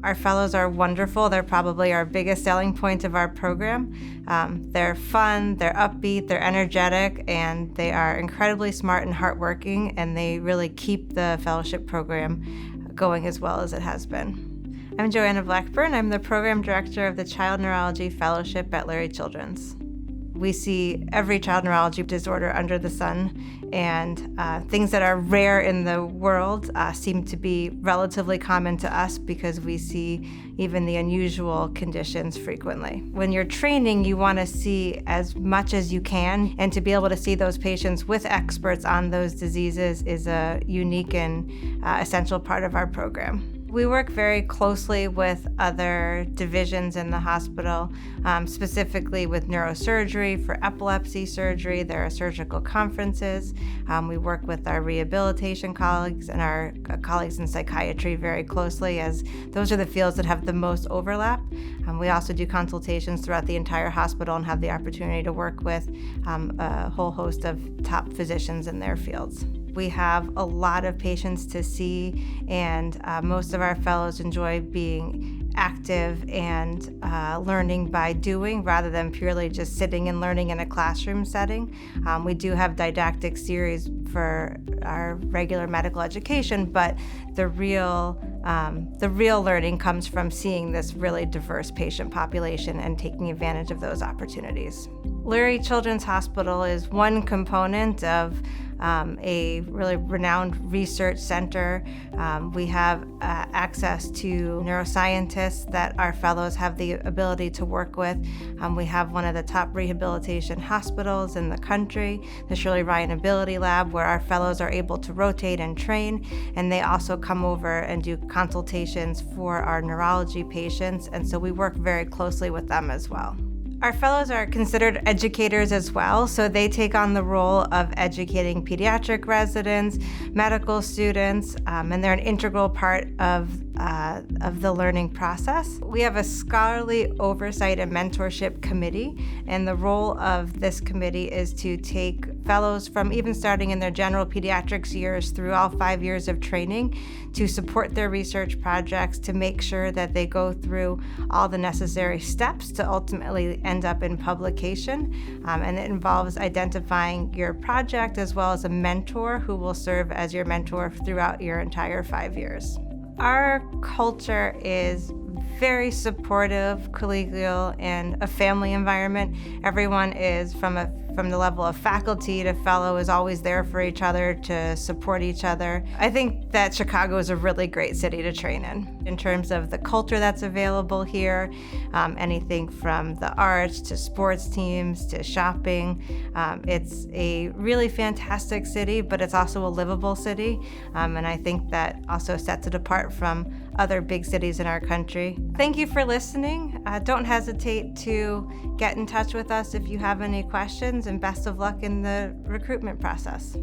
Our fellows are wonderful. They're probably our biggest selling point of our program. They're fun, they're upbeat, they're energetic, and they are incredibly smart and hardworking, and they really keep the fellowship program going as well as it has been. I'm Joanna Blackburn. I'm the Program Director of the Child Neurology Fellowship at Lurie Children's. We see every child neurology disorder under the sun, and things that are rare in the world seem to be relatively common to us because we see even the unusual conditions frequently. When you're training, you want to see as much as you can, and to be able to see those patients with experts on those diseases is a unique and essential part of our program. We work very closely with other divisions in the hospital, specifically with neurosurgery for epilepsy surgery. There are surgical conferences. We work with our rehabilitation colleagues and our colleagues in psychiatry very closely, as those are the fields that have the most overlap. We also do consultations throughout the entire hospital and have the opportunity to work with a whole host of top physicians in their fields. We have a lot of patients to see, and most of our fellows enjoy being active and learning by doing rather than purely just sitting and learning in a classroom setting. We do have didactic series for our regular medical education, but the real learning comes from seeing this really diverse patient population and taking advantage of those opportunities. Lurie Children's Hospital is one component of a really renowned research center. We have access to neuroscientists that our fellows have the ability to work with. We have one of the top rehabilitation hospitals in the country, the Shirley Ryan Ability Lab, where our fellows are able to rotate and train, and they also come over and do consultations for our neurology patients, and so we work very closely with them as well. Our fellows are considered educators as well, so they take on the role of educating pediatric residents, medical students, and they're an integral part of the learning process. We have a scholarly oversight and mentorship committee, and the role of this committee is to take fellows from even starting in their general pediatrics years through all 5 years of training to support their research projects, to make sure that they go through all the necessary steps to ultimately end up in publication. And it involves identifying your project as well as a mentor who will serve as your mentor throughout your entire 5 years. Our culture is very supportive, collegial, and a family environment. Everyone is from the level of faculty to fellow is always there for each other to support each other. I think that Chicago is a really great city to train in terms of the culture that's available here, anything from the arts to sports teams to shopping. It's a really fantastic city, but it's also a livable city, and I think that also sets it apart from other big cities in our country. Thank you for listening. Don't hesitate to get in touch with us if you have any questions, and best of luck in the recruitment process.